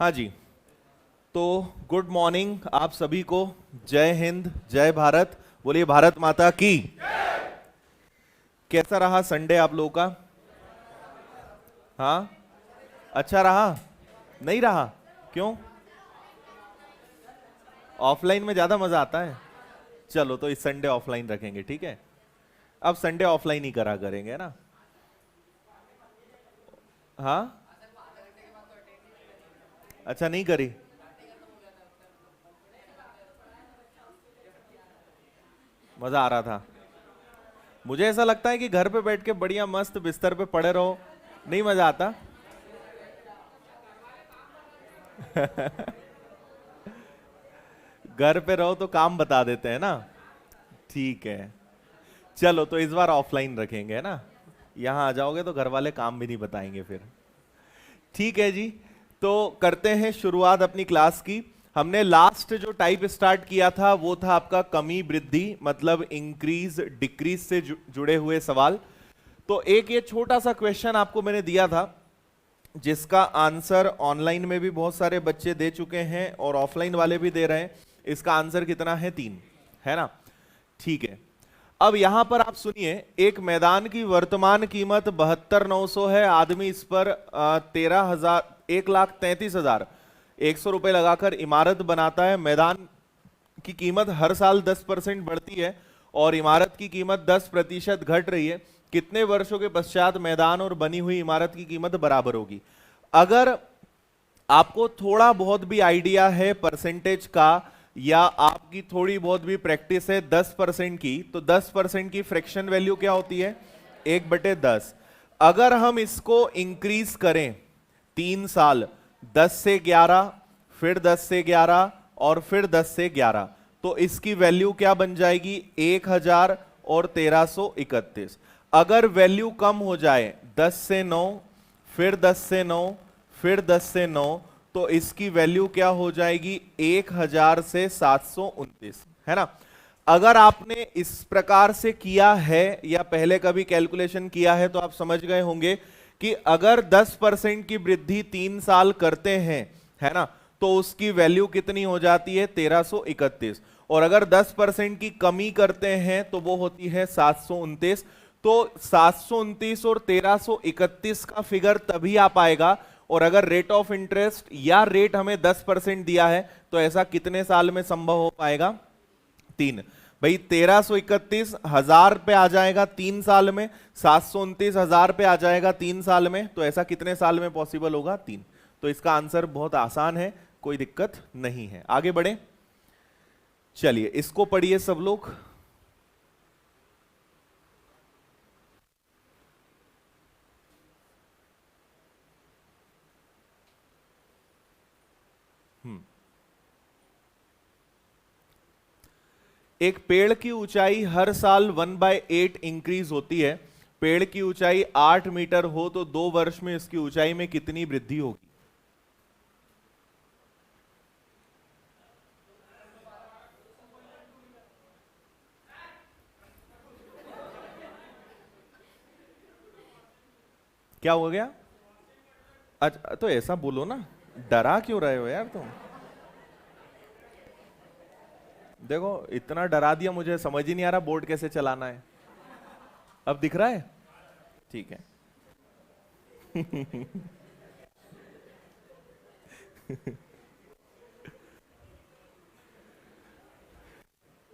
हाँ जी, तो good morning आप सभी को। जय हिंद, जय भारत, बोलिए भारत माता की। कैसा रहा संडे आप लोगों का? हाँ, अच्छा रहा? नहीं रहा? क्यों? ऑफलाइन में ज्यादा मजा आता है। चलो तो इस संडे ऑफलाइन रखेंगे, ठीक है। अब संडे ऑफलाइन ही करा करेंगे ना। हाँ, अच्छा नहीं करी। मजा आ रहा था। मुझे ऐसा लगता है कि घर पे बैठ के बढ़िया मस्त बिस्तर पे पड़े रहो, नहीं मजा आता। घर पे रहो तो काम बता देते हैं ना। ठीक है, चलो तो इस बार ऑफलाइन रखेंगे, है ना। यहां आ जाओगे तो घर वाले काम भी नहीं बताएंगे फिर। ठीक है जी, तो करते हैं शुरुआत अपनी क्लास की। हमने लास्ट जो टाइप स्टार्ट किया था वो था आपका कमी वृद्धि, मतलब इंक्रीज डिक्रीज से जुड़े हुए सवाल। तो एक ये छोटा सा क्वेश्चन आपको मैंने दिया था, जिसका आंसर ऑनलाइन में भी बहुत सारे बच्चे दे चुके हैं और ऑफलाइन वाले भी दे रहे हैं। इसका आंसर कितना है? 3, है ना। ठीक है, अब यहां पर आप सुनिए, एक मैदान की वर्तमान कीमत 72,900 है। आदमी इस पर 1,33,100 रुपए लगाकर इमारत बनाता है। मैदान की कीमत हर साल 10% बढ़ती है और इमारत की कीमत 10% घट रही है। कितने वर्षों के पश्चात मैदान और बनी हुई इमारत की कीमत बराबर होगी? अगर आपको थोड़ा बहुत भी आइडिया है परसेंटेज का, या आपकी थोड़ी बहुत भी प्रैक्टिस है 10% की, तो 10% की फ्रैक्शन वैल्यू क्या होती है? 1/10। अगर हम इसको इंक्रीज करें 3 साल, 10 से 11, फिर 10 से 11 और फिर 10 से 11, तो इसकी वैल्यू क्या बन जाएगी? 1000 और 1331। अगर वैल्यू कम हो जाए 10 से 9, फिर 10 से 9, फिर 10 से 9, तो इसकी वैल्यू क्या हो जाएगी? 1000 से 729, है ना। अगर आपने इस प्रकार से किया है या पहले कभी कैलकुलेशन किया है तो आप समझ गए होंगे कि अगर 10% की वृद्धि 3 साल करते हैं, है ना, तो उसकी वैल्यू कितनी हो जाती है? 1331। और अगर 10% की कमी करते हैं तो वो होती है 729। तो 729 और 1331 का फिगर तभी आ पाएगा, और अगर रेट ऑफ इंटरेस्ट या रेट हमें 10% दिया है तो ऐसा कितने साल में संभव हो पाएगा? 3। भाई 1331 1000 पे आ जाएगा 3 साल में, 729 1000 पे आ जाएगा 3 साल में, तो ऐसा कितने साल में पॉसिबल होगा? 3। तो इसका आंसर बहुत आसान है, कोई दिक्कत नहीं है। आगे बढ़े, चलिए इसको पढ़िए सब लोग। एक पेड़ की ऊंचाई हर साल 1/8 इंक्रीज होती है। पेड़ की ऊंचाई 8 मीटर हो तो 2 वर्ष में इसकी ऊंचाई में कितनी वृद्धि होगी? क्या हो गया? अच्छा तो ऐसा बोलो ना, डरा क्यों रहे हो यार तुम? देखो इतना डरा दिया, मुझे समझ ही नहीं आ रहा बोर्ड कैसे चलाना है। अब दिख रहा है? ठीक है।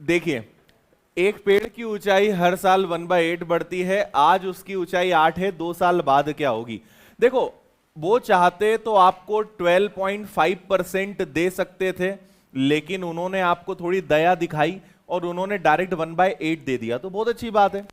देखिए, एक पेड़ की ऊंचाई हर साल 1/8 बढ़ती है। आज उसकी ऊंचाई 8 है, 2 साल बाद क्या होगी? देखो, वो चाहते तो आपको 12.5% दे सकते थे, लेकिन उन्होंने आपको थोड़ी दया दिखाई और उन्होंने डायरेक्ट 1/8 दे दिया, तो बहुत अच्छी बात है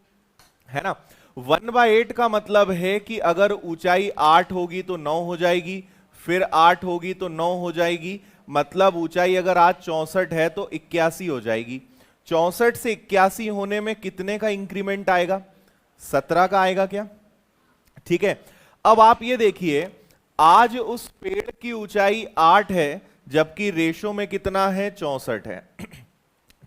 ना। 1/8 का मतलब है कि अगर ऊंचाई 8 होगी तो 9 हो जाएगी, फिर 8 होगी तो 9 हो जाएगी। मतलब ऊंचाई अगर आज 64 है तो 81 हो जाएगी। 64 से 81 होने में कितने का इंक्रीमेंट आएगा? 17 का आएगा क्या? ठीक है। अब आप ये देखिए, आज उस पेड़ की ऊंचाई 8 है, जबकि रेशो में कितना है? 64 है।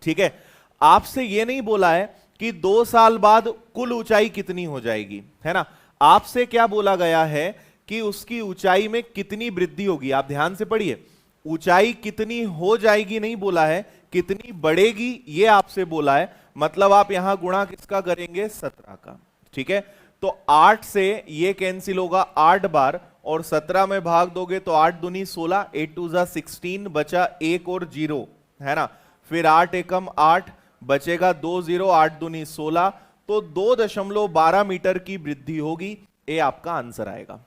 ठीक है, आपसे ये नहीं बोला है कि 2 साल बाद कुल ऊंचाई कितनी हो जाएगी, है ना। आपसे क्या बोला गया है कि उसकी ऊंचाई में कितनी वृद्धि होगी। आप ध्यान से पढ़िए, ऊंचाई कितनी हो जाएगी नहीं बोला है, कितनी बढ़ेगी ये आपसे बोला है। मतलब आप यहां गुणा किसका करेंगे, 17 का। ठीक है, तो 8 से ये कैंसिल होगा 8 बार, और 17 में भाग दोगे तो 8 दूनी 16, 8 टू जा 16, बचा 1 और 0 है ना। फिर 8 एकम 8, बचेगा 2 0, 8 दूनी 16, तो 2.12 मीटर की वृद्धि होगी। ये आपका आंसर आएगा।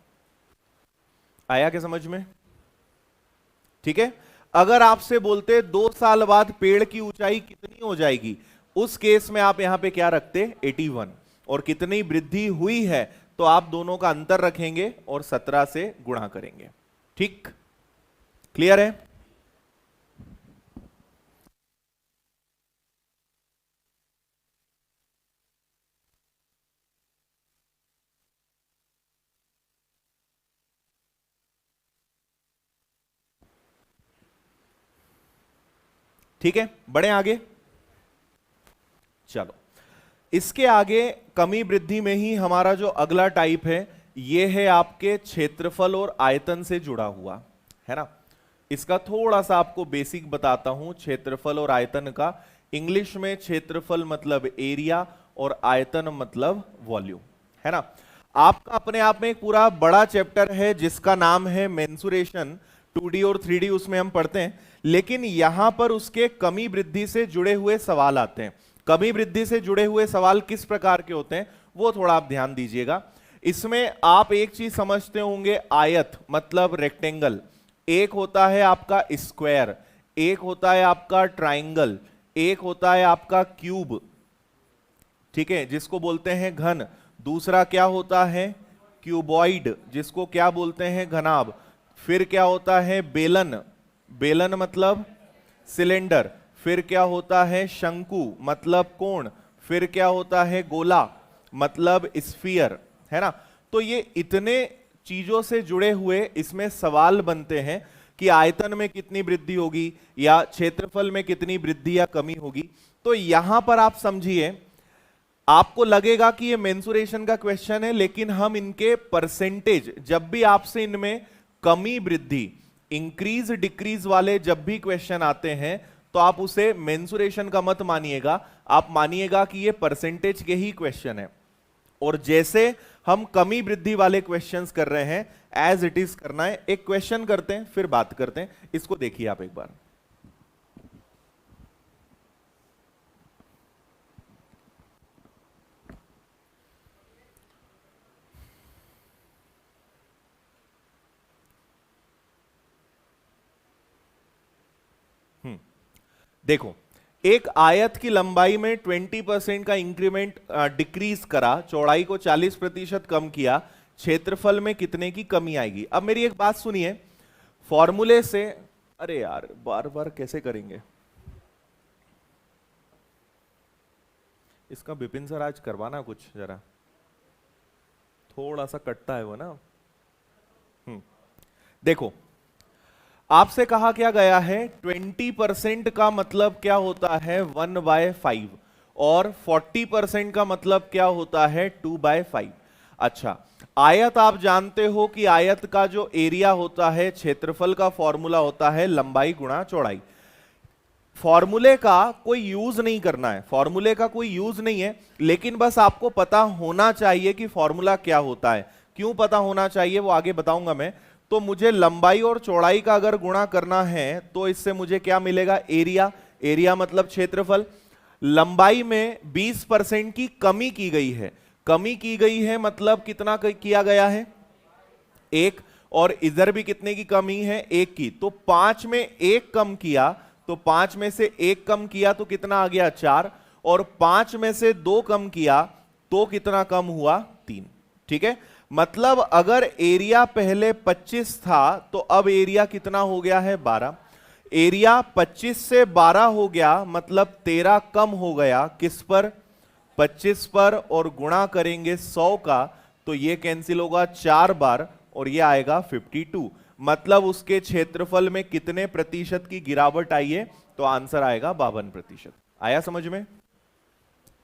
आया क्या समझ में? ठीक है, अगर आपसे बोलते 2 साल बाद पेड़ की ऊंचाई कितनी हो जाएगी, उस केस में आप यहां पे क्या रखते, 81, और कितनी वृद्धि हुई है तो आप दोनों का अंतर रखेंगे और 17 से गुणा करेंगे। ठीक, क्लियर है? ठीक है, बढ़े आगे। चलो, इसके आगे कमी वृद्धि में ही हमारा जो अगला टाइप है, ये है आपके क्षेत्रफल और आयतन से जुड़ा हुआ, है ना। इसका थोड़ा सा आपको बेसिक बताता हूं, क्षेत्रफल और आयतन का। इंग्लिश में क्षेत्रफल मतलब एरिया और आयतन मतलब वॉल्यूम, है ना। आपका अपने आप में एक पूरा बड़ा चैप्टर है जिसका नाम है मेंसुरेशन, 2D और 3D उसमें हम पढ़ते हैं, लेकिन यहां पर उसके कमी वृद्धि से जुड़े हुए सवाल आते हैं। कमी वृद्धि से जुड़े हुए सवाल किस प्रकार के होते हैं वो थोड़ा आप ध्यान दीजिएगा। इसमें आप एक चीज समझते होंगे, आयत मतलब रेक्टेंगल, एक होता है आपका स्क्वायर, एक होता है आपका ट्राइंगल, एक होता है आपका क्यूब, ठीक है, जिसको बोलते हैं घन। दूसरा क्या होता है, क्यूबॉइड, जिसको क्या बोलते हैं, घनाभ। फिर क्या होता है, बेलन, बेलन मतलब सिलेंडर। फिर क्या होता है, शंकु मतलब कोण। फिर क्या होता है, गोला मतलब स्फीयर, है ना। तो ये इतने चीजों से जुड़े हुए इसमें सवाल बनते हैं कि आयतन में कितनी वृद्धि होगी या क्षेत्रफल में कितनी वृद्धि या कमी होगी। तो यहां पर आप समझिए, आपको लगेगा कि ये मेंसुरेशन का क्वेश्चन है, लेकिन हम इनके परसेंटेज, जब भी आपसे इनमें कमी वृद्धि, इंक्रीज डिक्रीज वाले जब भी क्वेश्चन आते हैं, तो आप उसे मेंसुरेशन का मत मानिएगा, आप मानिएगा कि ये परसेंटेज के ही क्वेश्चन है। और जैसे हम कमी वृद्धि वाले क्वेश्चंस कर रहे हैं, एज इट इज करना है। एक क्वेश्चन करते हैं फिर बात करते हैं, इसको देखिए आप एक बार। देखो, एक आयत की लंबाई में 20% का इंक्रीमेंट डिक्रीज करा, चौड़ाई को 40% कम किया, क्षेत्रफल में कितने की कमी आएगी। अब मेरी एक बात सुनिए, फॉर्मूले से, अरे यार बार बार कैसे करेंगे इसका, विपिन सर आज करवाना कुछ जरा, थोड़ा सा कटता है वो ना। देखो, आपसे कहा क्या गया है, 20% का मतलब क्या होता है, 1/5, और 40% का मतलब क्या होता है, 2/5। अच्छा, आयत आप जानते हो कि आयत का जो एरिया होता है, क्षेत्रफल का फॉर्मूला होता है लंबाई गुणा चौड़ाई। फॉर्मूले का कोई यूज नहीं करना है, फॉर्मूले का कोई यूज नहीं है, लेकिन बस आपको पता होना चाहिए कि फॉर्मूला क्या होता है। क्यों पता होना चाहिए वो आगे बताऊंगा मैं। तो मुझे लंबाई और चौड़ाई का अगर गुणा करना है तो इससे मुझे क्या मिलेगा, एरिया। एरिया मतलब क्षेत्रफल। लंबाई में 20% की कमी की गई है, कमी की गई है मतलब कितना किया गया है, 1, और इधर भी कितने की कमी है, 1 की। तो 5 में 1 कम किया, तो 5 में से 1 कम किया तो कितना आ गया, 4, और 5 में से 2 कम किया तो कितना कम हुआ, 3। ठीक है, मतलब अगर एरिया पहले 25 था तो अब एरिया कितना हो गया है, 12। एरिया 25 से 12 हो गया मतलब 13 कम हो गया, किस पर, 25 पर, और गुणा करेंगे 100 का तो ये कैंसिल होगा 4 बार और ये आएगा 52। मतलब उसके क्षेत्रफल में कितने प्रतिशत की गिरावट आई है, तो आंसर आएगा 52%। आया समझ में?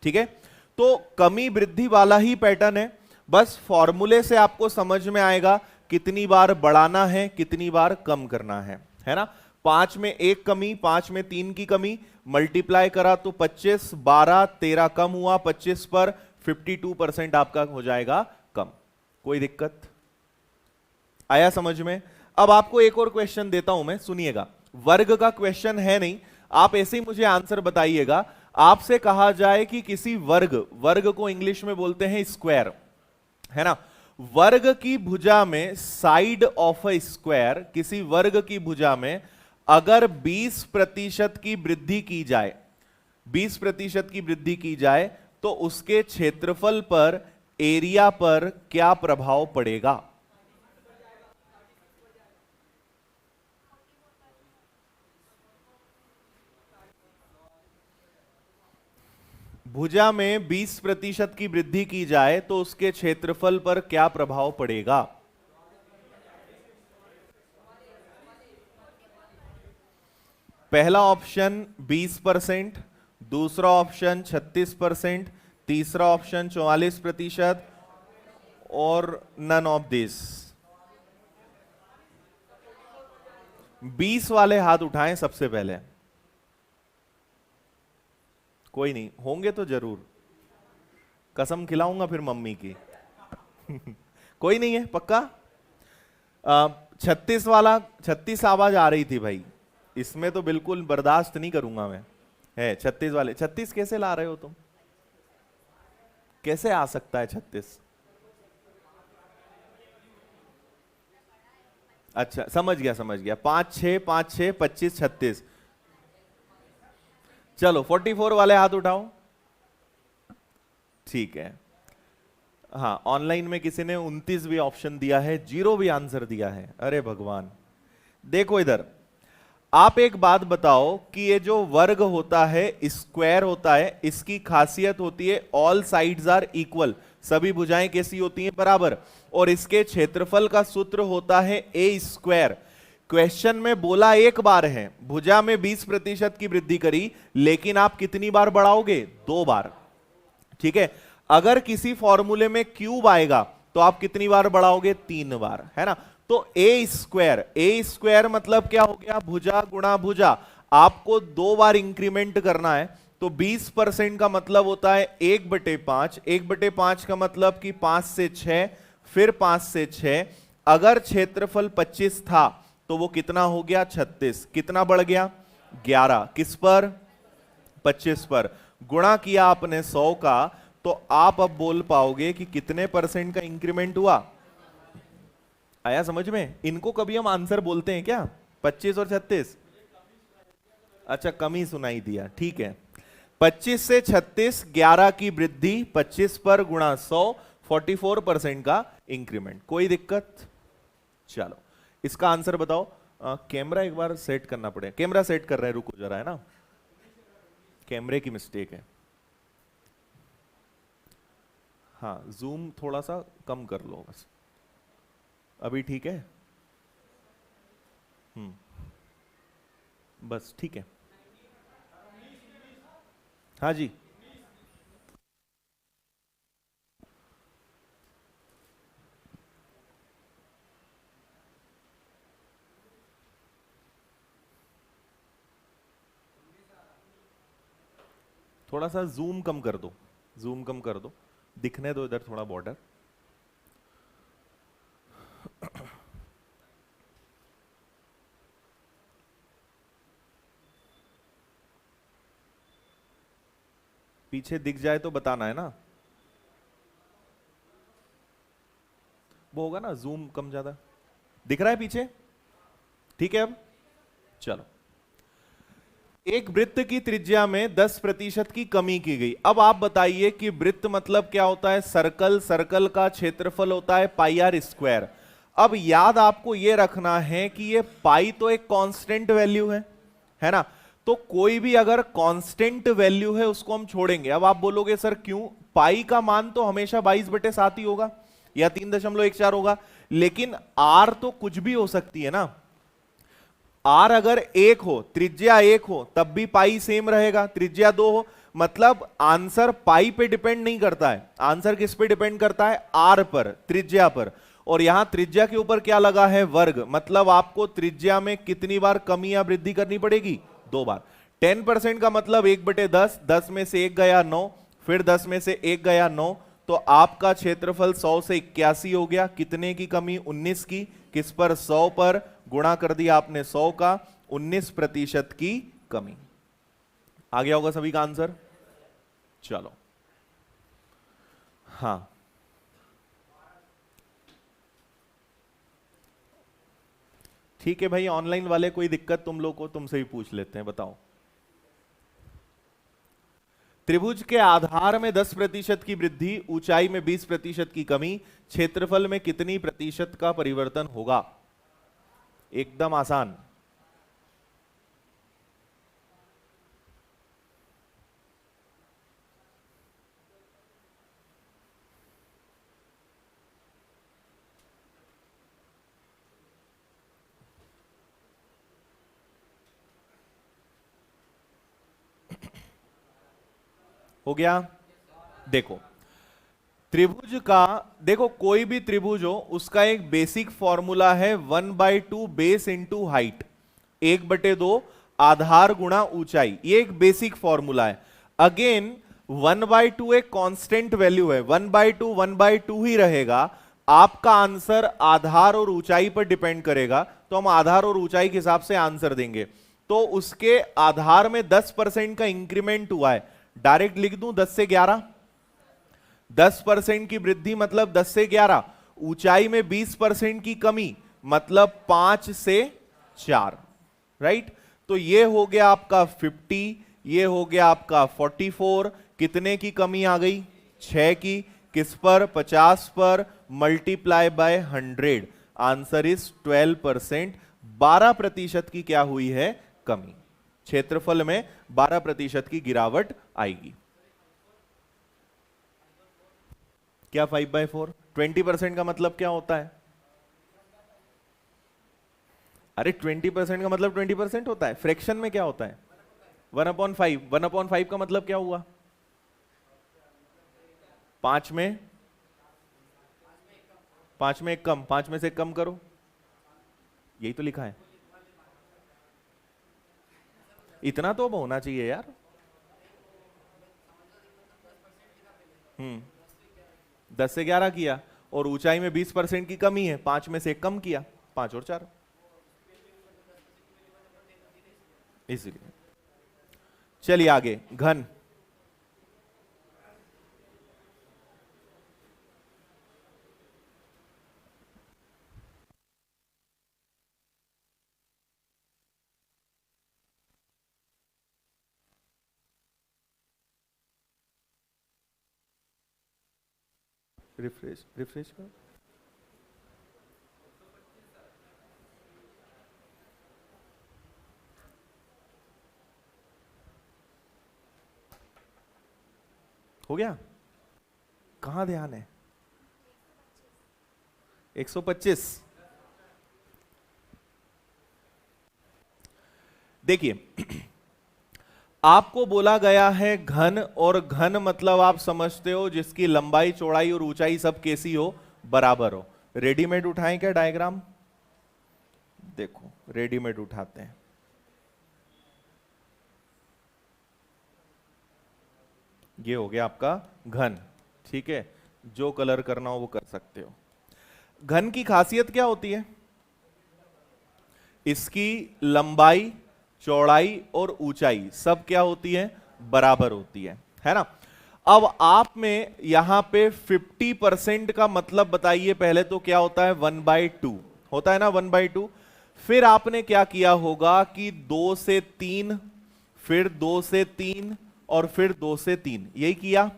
ठीक है, तो कमी वृद्धि वाला ही पैटर्न है, बस फॉर्मूले से आपको समझ में आएगा कितनी बार बढ़ाना है, कितनी बार कम करना है ना। 5 में 1 कमी, 5 में 3 की कमी, मल्टीप्लाई करा तो 25, 12, 13 कम हुआ 25 पर, 52% आपका हो जाएगा कम। कोई दिक्कत आया समझ में? अब आपको एक और क्वेश्चन देता हूं मैं, सुनिएगा। वर्ग का क्वेश्चन है नहीं, आप ऐसे ही मुझे आंसर बताइएगा। आपसे कहा जाए कि किसी वर्ग को इंग्लिश में बोलते हैं स्क्वायर, है ना। वर्ग की भुजा में, साइड ऑफ अ स्क्वायर, किसी वर्ग की भुजा में अगर 20% की वृद्धि की जाए, 20% की वृद्धि की जाए तो उसके क्षेत्रफल पर, एरिया पर क्या प्रभाव पड़ेगा? भुजा में 20% की वृद्धि की जाए तो उसके क्षेत्रफल पर क्या प्रभाव पड़ेगा? पहला ऑप्शन 20%, दूसरा ऑप्शन 36%, तीसरा ऑप्शन 44% और नन ऑफ दिस। 20 वाले हाथ उठाएं सबसे पहले। कोई नहीं, होंगे तो जरूर, कसम खिलाऊंगा फिर मम्मी की। कोई नहीं है पक्का? 36 वाला, 36 आवाज आ रही थी भाई, इसमें तो बिल्कुल बर्दाश्त नहीं करूंगा मैं। है 36 वाले, 36 कैसे ला रहे हो तुम? कैसे आ सकता है 36? अच्छा समझ गया समझ गया, 5 6 5 6 25 36। चलो 44 वाले हाथ उठाओ। ठीक है, हाँ ऑनलाइन में किसी ने 29 भी ऑप्शन दिया है, 0 भी आंसर दिया है। अरे भगवान। देखो इधर, आप एक बात बताओ कि ये जो वर्ग होता है, स्क्वायर होता है, इसकी खासियत होती है ऑल साइड्स आर इक्वल, सभी भुजाएं कैसी होती हैं? बराबर। और इसके क्षेत्रफल का सूत्र होता है ए स्क्वायर। क्वेश्चन में बोला एक बार है, भुजा में 20% की वृद्धि करी, लेकिन आप कितनी बार बढ़ाओगे? 2 बार। ठीक है, अगर किसी फॉर्मूले में क्यूब आएगा तो आप कितनी बार बढ़ाओगे? 3 बार, है ना। तो ए स्क्वायर मतलब क्या हो गया? भुजा गुणा भुजा। आपको 2 बार इंक्रीमेंट करना है, तो 20% का मतलब होता है 1/5। 1/5 का मतलब कि 5 से 6, फिर 5 से 6। अगर क्षेत्रफल 25 था तो वो कितना हो गया? 36। कितना बढ़ गया? 11। किस पर? 25 पर। गुणा किया आपने 100 का, तो आप अब बोल पाओगे कि कितने % का इंक्रीमेंट हुआ। आया समझ में? इनको कभी हम आंसर बोलते हैं क्या? 25 और 36? अच्छा कम ही सुनाई दिया, ठीक है। 25 से 36, 11 की वृद्धि, 25 पर गुणा 100, 44% का इंक्रीमेंट। कोई दिक्कत? चलो इसका आंसर बताओ। कैमरा एक बार सेट करना पड़ेगा, कैमरा सेट कर रहे हैं, रुको जरा, है ना, कैमरे की मिस्टेक है। हाँ जूम थोड़ा सा कम कर लो बस। अभी ठीक है? बस ठीक है। हाँ जी, थोड़ा सा जूम कम कर दो, जूम कम कर दो, दिखने दो इधर थोड़ा बॉर्डर। पीछे दिख जाए तो बताना, है ना। वो होगा ना, जूम कम ज्यादा दिख रहा है पीछे? ठीक है। अब चलो, एक वृत्त की त्रिज्या में 10% की कमी की गई। अब आप बताइए कि वृत्त मतलब क्या होता है? सर्कल, सर्कल का क्षेत्रफल होता है पाई आर स्क्वायर। अब याद आपको यह रखना है कि ये पाई तो एक कांस्टेंट वैल्यू है ना। तो कोई भी अगर कांस्टेंट वैल्यू है उसको हम छोड़ेंगे। अब आप बोलोगे सर क्यों? पाई का मान तो हमेशा 22/7 ही होगा या 3.14 होगा, लेकिन आर तो कुछ भी हो सकती है ना। आर अगर 1 हो, त्रिज्या 1 हो, तब भी पाई सेम रहेगा। त्रिज्या 2 हो, मतलब आंसर पाई पे डिपेंड नहीं करता है, आंसर किस पे डिपेंड करता है? आर पर, त्रिज्या पर। और यहां त्रिज्या के ऊपर क्या लगा है, वर्ग, मतलब आपको त्रिज्या में कितनी बार कमी या वृद्धि करनी पड़ेगी, 2 बार। 10% का मतलब 1/10, 10 में से 1 गया 9, फिर 10 में से 1 गया 9, तो आपका क्षेत्रफल 100 से 81 हो गया। कितने की कमी, 19 की। किस पर, 100 पर, गुणा कर दिया आपने 100 का, 19% की कमी। आ गया होगा सभी का आंसर। चलो, हाँ, ठीक है भाई, ऑनलाइन वाले कोई दिक्कत तुम लोग को, तुमसे ही पूछ लेते हैं, बताओ। त्रिभुज के आधार में 10% की वृद्धि, ऊंचाई में 20% की कमी, क्षेत्रफल में कितनी प्रतिशत का परिवर्तन होगा? एकदम आसान। हो गया। देखो, त्रिभुज का, देखो कोई भी त्रिभुज हो उसका एक बेसिक फॉर्मूला है 1/2 बेस इंटू हाइट, 1/2 आधार गुणा ऊंचाई, ये एक बेसिक फॉर्मूला है। अगेन 1/2 एक कांस्टेंट वैल्यू है, 1/2 1/2 ही रहेगा। आपका आंसर आधार और ऊंचाई पर डिपेंड करेगा, तो हम आधार और ऊंचाई के हिसाब से आंसर देंगे। तो उसके आधार में 10% का इंक्रीमेंट हुआ है, डायरेक्ट लिख दूं 10 से 11, 10% की वृद्धि मतलब 10 से 11, ऊंचाई में 20% की कमी मतलब 5 से 4, राइट। तो ये हो गया आपका 50, ये हो गया आपका 44, कितने की कमी आ गई, 6 की। किस पर, 50 पर, मल्टीप्लाई बाय 100, आंसर इज 12%। 12% की क्या हुई है, कमी, क्षेत्रफल में 12% की गिरावट आएगी। क्या 5/4, 20% का मतलब क्या होता है? अरे 20% का मतलब 20% होता है, फ्रैक्शन में क्या होता है, 1/5। 1/5 का मतलब क्या हुआ, 5 में, 5 में एक कम, 5 में से कम करो, यही तो लिखा है। इतना तो अब होना चाहिए यार। 10 से 11 किया, और ऊंचाई में 20% की कमी है, 5 में से एक कम किया, 5 और 4, इसीलिए। चलिए आगे, घन। रिफ्रेश रिफ्रेश करो। हो गया, कहां ध्यान है, 125। देखिए, आपको बोला गया है घन, और घन मतलब आप समझते हो जिसकी लंबाई चौड़ाई और ऊंचाई सब कैसी हो, बराबर हो। रेडीमेड उठाएं क्या डायग्राम, देखो रेडीमेड उठाते हैं। ये हो गया आपका घन, ठीक है, जो कलर करना हो वो कर सकते हो। घन की खासियत क्या होती है, इसकी लंबाई चौड़ाई और ऊंचाई सब क्या होती है, बराबर होती है ना। अब आप में यहां पे 50% का मतलब बताइए पहले तो क्या होता है, 1/2 होता है ना, 1/2। फिर आपने क्या किया होगा कि 2 से 3, फिर 2 से 3, और फिर 2 से 3, यही किया।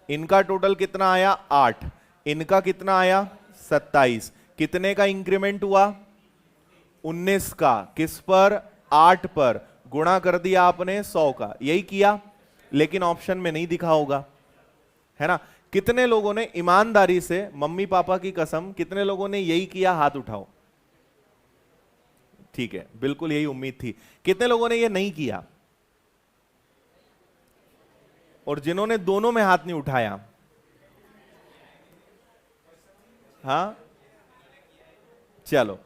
इनका टोटल कितना आया, 8, इनका कितना आया, 27, कितने का इंक्रीमेंट हुआ, 19 का। किस पर, 8 पर, गुणा कर दिया आपने 100 का, यही किया। लेकिन ऑप्शन में नहीं दिखा होगा, है ना। कितने लोगों ने ईमानदारी से, मम्मी पापा की कसम, कितने लोगों ने यही किया, हाथ उठाओ। ठीक है, बिल्कुल यही उम्मीद थी। कितने लोगों ने यह नहीं किया, और जिन्होंने दोनों में हाथ नहीं उठाया, हाँ, चलो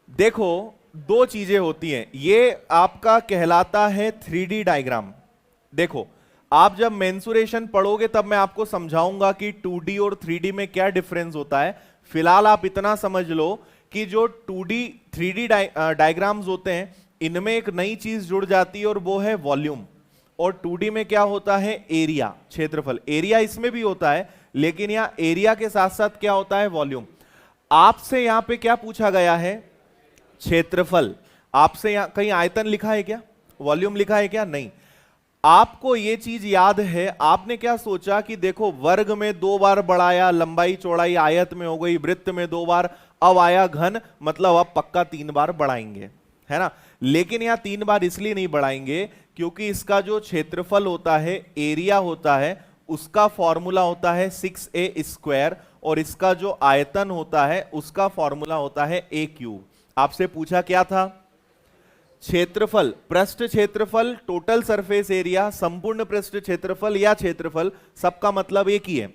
देखो, दो चीजें होती हैं, ये आपका कहलाता है 3D डायग्राम। देखो, आप जब मेंसुरेशन पढ़ोगे तब मैं आपको समझाऊंगा कि 2D और 3D में क्या डिफरेंस होता है। फिलहाल आप इतना समझ लो कि जो 2D 3D डायग्राम्स होते हैं, इनमें एक नई चीज जुड़ जाती है और वो है वॉल्यूम। और 2D में क्या होता है? एरिया, क्षेत्रफल। एरिया इसमें भी होता है, लेकिन यहां एरिया के साथ साथ क्या होता है? वॉल्यूम। आपसे यहां पे क्या पूछा गया है? क्षेत्रफल। आपसे यहां कहीं आयतन लिखा है क्या? वॉल्यूम लिखा है क्या? नहीं। आपको यह चीज याद है, आपने क्या सोचा कि देखो वर्ग में 2 बार बढ़ाया, लंबाई चौड़ाई आयत में हो गई, वृत्त में 2 बार, अब आया घन, मतलब अब पक्का 3 बार बढ़ाएंगे, है ना। लेकिन यहां 3 बार इसलिए नहीं बढ़ाएंगे क्योंकि इसका जो क्षेत्रफल होता है, एरिया होता है, उसका फॉर्मूला होता है 6a², और इसका जो आयतन होता है उसका फॉर्मूला होता है a³। आपसे पूछा क्या था? क्षेत्रफल, पृष्ठ क्षेत्रफल, टोटल सरफेस एरिया, संपूर्ण पृष्ठ क्षेत्रफल या क्षेत्रफल, सबका मतलब एक ही है।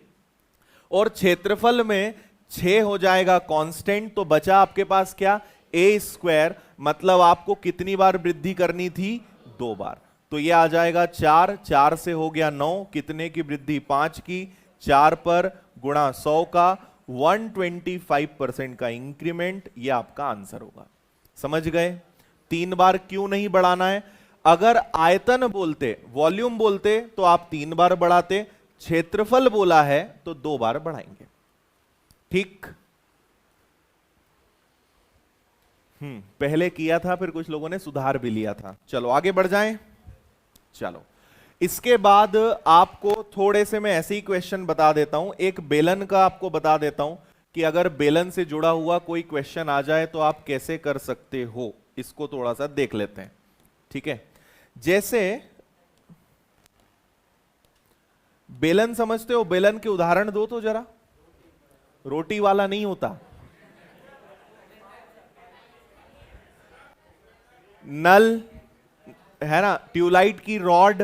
और क्षेत्रफल में 6 हो जाएगा कांस्टेंट, तो बचा आपके पास क्या? a², मतलब आपको कितनी बार वृद्धि करनी थी? 2 बार। तो ये आ जाएगा 4, 4 से हो गया 9, कितने की वृद्धि? 5 की, 4 पर गुणा 100 का, 125% का इंक्रीमेंट, ये आपका आंसर होगा। समझ गए? 3 बार क्यों नहीं बढ़ाना है? अगर आयतन बोलते, वॉल्यूम बोलते, तो आप 3 बार बढ़ाते। क्षेत्रफल बोला है तो 2 बार बढ़ाएंगे। ठीक? पहले किया था, फिर कुछ लोगों ने सुधार भी लिया था। चलो आगे बढ़ जाएं। चलो, इसके बाद आपको थोड़े से मैं ऐसे ही क्वेश्चन बता देता हूं। एक बेलन का आपको बता देता हूं कि अगर बेलन से जुड़ा हुआ कोई क्वेश्चन आ जाए तो आप कैसे कर सकते हो, इसको थोड़ा सा देख लेते हैं। ठीक है, जैसे बेलन समझते हो? बेलन के उदाहरण दो तो जरा। रोटी वाला नहीं होता, नल है ना, ट्यूबलाइट की रॉड,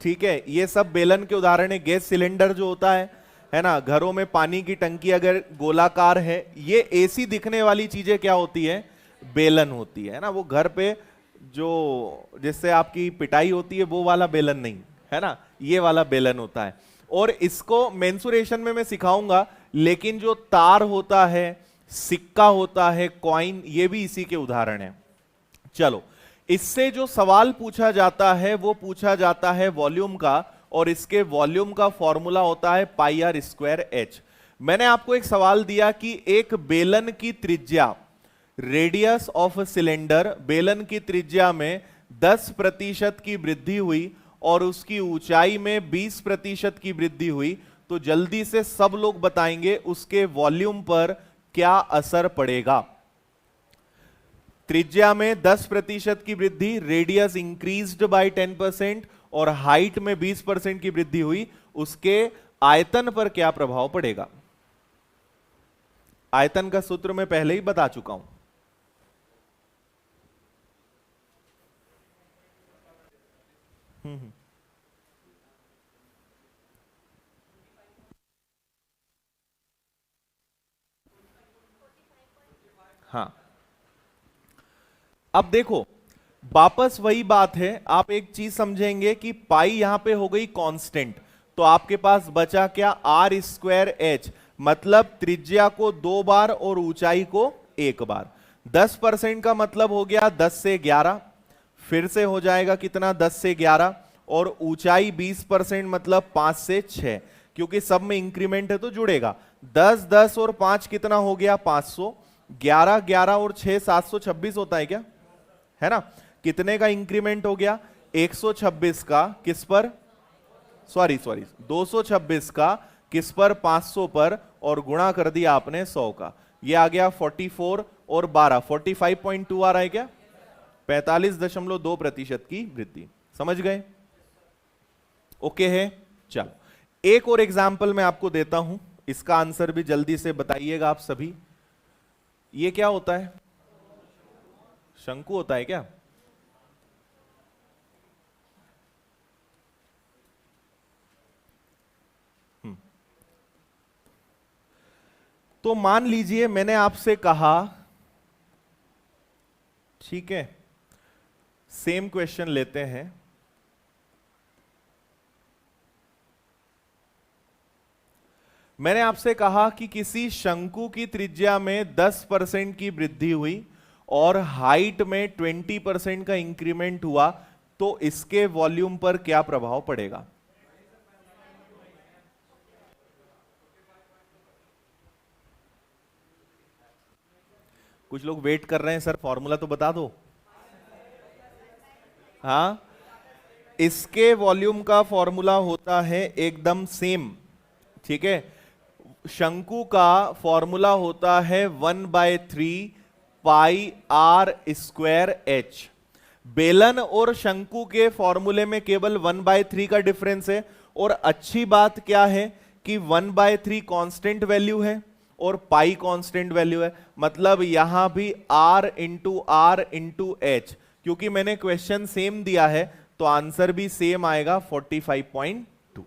ठीक है, ये सब बेलन के उदाहरण है। गैस सिलेंडर जो होता है ना, घरों में पानी की टंकी अगर गोलाकार है, ये ऐसी दिखने वाली चीजें क्या होती है? बेलन होती है ना। वो घर पे जो जिससे आपकी पिटाई होती है वो वाला बेलन नहीं, है ना, ये वाला बेलन होता है। और इसको मेंसुरेशन में मैं सिखाऊंगा, लेकिन जो तार होता है, सिक्का होता है, कॉइन, ये भी इसी के उदाहरण है। चलो, इससे जो सवाल पूछा जाता है वो पूछा जाता है वॉल्यूम का, और इसके वॉल्यूम का फॉर्मूला होता है πr²h। मैंने आपको एक सवाल दिया कि एक बेलन की त्रिज्या, रेडियस ऑफ सिलेंडर, बेलन की त्रिज्या में 10% की वृद्धि हुई और उसकी ऊंचाई में 20% की वृद्धि हुई, तो जल्दी से सब लोग बताएंगे उसके वॉल्यूम पर क्या असर पड़ेगा। त्रिज्या में 10% की वृद्धि, रेडियस इंक्रीज्ड बाय 10%, और हाइट में 20% की वृद्धि हुई, उसके आयतन पर क्या प्रभाव पड़ेगा? आयतन का सूत्र मैं पहले ही बता चुका हूं। हाँ, अब देखो वापस वही बात है, आप एक चीज समझेंगे कि पाई यहां पे हो गई कांस्टेंट, तो आपके पास बचा क्या? r²h, मतलब त्रिज्या को 2 बार और ऊंचाई को 1 बार। 10% का मतलब हो गया 10 से 11, फिर से हो जाएगा कितना? 10 से 11, और ऊंचाई 20% मतलब 5 से 6, क्योंकि सब में इंक्रीमेंट है तो जुड़ेगा। 10 10 और 5 कितना हो गया? 500। 11 11 और 6 726 होता है क्या? है ना। कितने का इंक्रीमेंट हो गया? 126 का किस पर? सॉरी 226 का किस पर? 500 पर, और गुणा कर दिया आपने 100 का। ये आ गया 44 और 12, 45.2 आ रहा है क्या? 45.2% की वृद्धि। समझ गए? ओके है। चलो एक और एग्जाम्पल मैं आपको देता हूं, इसका आंसर भी जल्दी से बताइएगा आप सभी। ये क्या होता है? शंकु होता है क्या? तो मान लीजिए मैंने आपसे कहा ठीक है, सेम क्वेश्चन लेते हैं। मैंने आपसे कहा कि किसी शंकु की त्रिज्या में 10% की वृद्धि हुई और हाइट में 20% का इंक्रीमेंट हुआ, तो इसके वॉल्यूम पर क्या प्रभाव पड़ेगा? कुछ लोग वेट कर रहे हैं, सर फॉर्मूला तो बता दो। हाँ, इसके वॉल्यूम का फॉर्मूला होता है एकदम सेम, ठीक है। शंकु का फॉर्मूला होता है 1/3 पाई आर स्क्वायर एच। बेलन और शंकु के फॉर्मूले में केवल 1/3 का डिफरेंस है, और अच्छी बात क्या है कि 1/3 कांस्टेंट वैल्यू है और पाई कांस्टेंट वैल्यू है, मतलब यहां भी r इंटू एच। क्योंकि मैंने क्वेश्चन सेम दिया है तो आंसर भी सेम आएगा 45.2।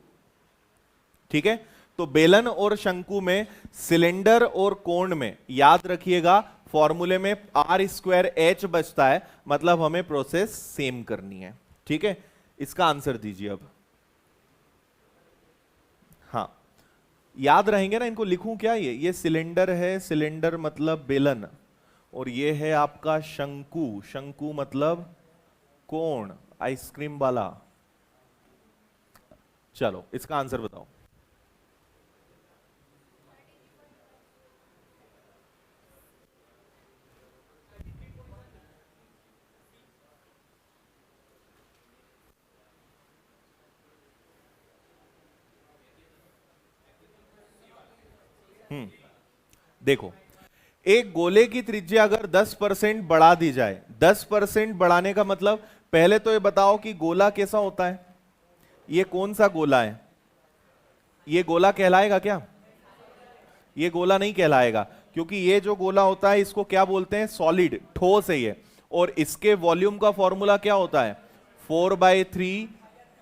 ठीक है, तो बेलन और शंकु में, सिलेंडर और कोण में याद रखिएगा फॉर्मूले में r स्क्वायर एच बचता है, मतलब हमें प्रोसेस सेम करनी है। ठीक है, इसका आंसर दीजिए अब। हाँ, याद रहेंगे ना, इनको लिखूं क्या? ये सिलेंडर है, सिलेंडर मतलब बेलन, और ये है आपका शंकु, शंकु मतलब कोण, आइसक्रीम वाला। चलो इसका आंसर बताओ। देखो, एक गोले की त्रिज्या अगर 10% बढ़ा दी जाए, 10% बढ़ाने का मतलब, पहले तो ये बताओ कि गोला कैसा होता है? ये कौन सा गोला है? ये गोला कहलाएगा क्या? ये गोला नहीं कहलाएगा, क्योंकि ये जो गोला होता है इसको क्या बोलते हैं? सॉलिड, ठोस है ये। और इसके वॉल्यूम का फॉर्मूला क्या होता है? 4/3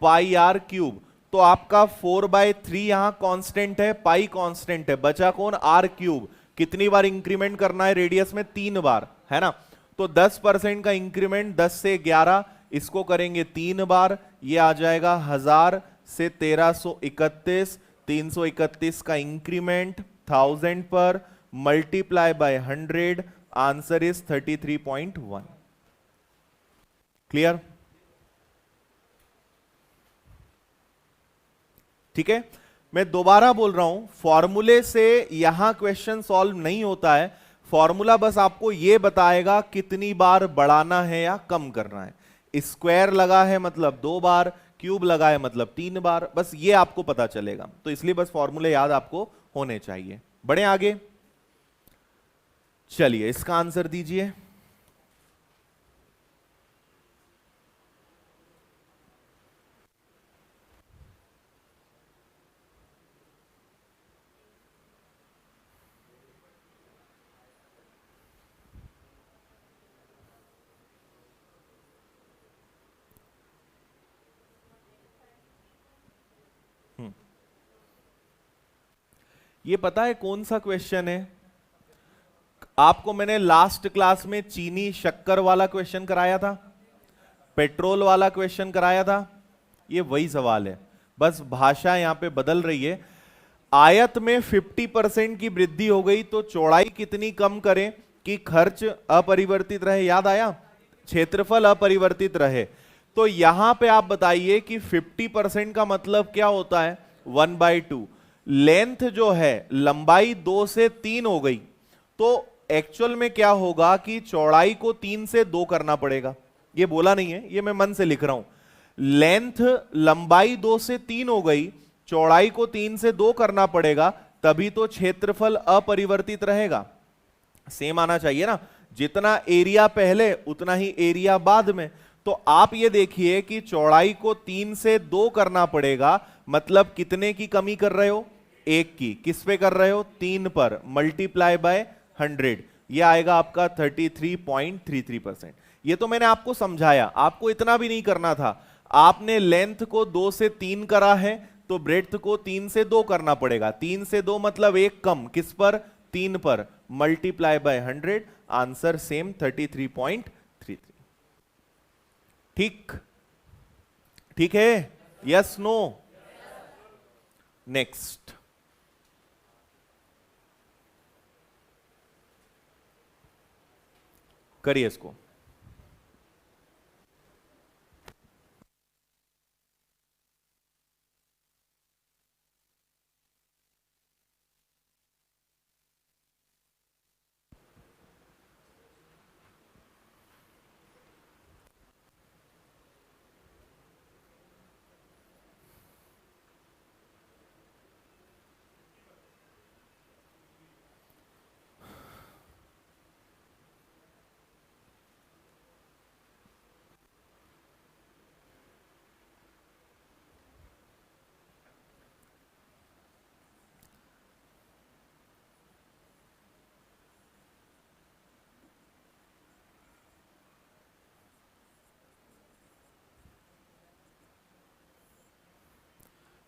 पाई आर क्यूब। तो आपका 4/3 यहां कांस्टेंट है, पाई कांस्टेंट है, बचा कौन? R cube. कितनी बार इंक्रीमेंट करना है रेडियस में? 3 बार, है ना। तो 10% का इंक्रीमेंट 10 से 11, इसको करेंगे 3 बार, ये आ जाएगा 1000 से 1331, 331 का इंक्रीमेंट 1000 पर, multiply by 100, answer is 33.1। Clear? ठीक है, मैं दोबारा बोल रहा हूं, फॉर्मूले से यहां क्वेश्चन सॉल्व नहीं होता है। फॉर्मूला बस आपको यह बताएगा कितनी बार बढ़ाना है या कम करना है। स्क्वायर लगा है मतलब 2 बार, क्यूब लगा है मतलब 3 बार, बस ये आपको पता चलेगा। तो इसलिए बस फॉर्मूले याद आपको होने चाहिए। बढ़े आगे, चलिए इसका आंसर दीजिए। ये पता है कौन सा क्वेश्चन है? आपको मैंने लास्ट क्लास में चीनी शक्कर वाला क्वेश्चन कराया था, पेट्रोल वाला क्वेश्चन कराया था। ये वही सवाल है, बस भाषा यहां पे बदल रही है। आयत में 50% की वृद्धि हो गई तो चौड़ाई कितनी कम करें कि खर्च अपरिवर्तित रहे? याद आया? क्षेत्रफल अपरिवर्तित रहे। तो यहां पे आप बताइए कि 50% का मतलब क्या होता है? 1/2। लेंथ जो है, लंबाई 2 से 3 हो गई, तो एक्चुअल में क्या होगा कि चौड़ाई को 3 से 2 करना पड़ेगा। ये बोला नहीं है, ये मैं मन से लिख रहा हूं। लेंथ, लंबाई 2 से 3 हो गई, चौड़ाई को 3 से 2 करना पड़ेगा, तभी तो क्षेत्रफल अपरिवर्तित रहेगा। सेम आना चाहिए ना, जितना एरिया पहले उतना ही एरिया बाद में। तो आप ये देखिए कि चौड़ाई को 3 से 2 करना पड़ेगा, मतलब कितने की कमी कर रहे हो? 1 की। किस पे कर रहे हो? 3 पर, मल्टीप्लाई बाय 100, ये आएगा आपका 33.33%। ये तो मैंने आपको समझाया, आपको इतना भी नहीं करना था। आपने लेंथ को 2 से 3 करा है तो ब्रेड्थ को 3 से 2 करना पड़ेगा। 3 से 2 मतलब 1 कम, किस पर? 3 पर, मल्टीप्लाई बाय 100, आंसर सेम 33.33। ठीक, ठीक है, यस नो, नेक्स्ट। करिए इसको।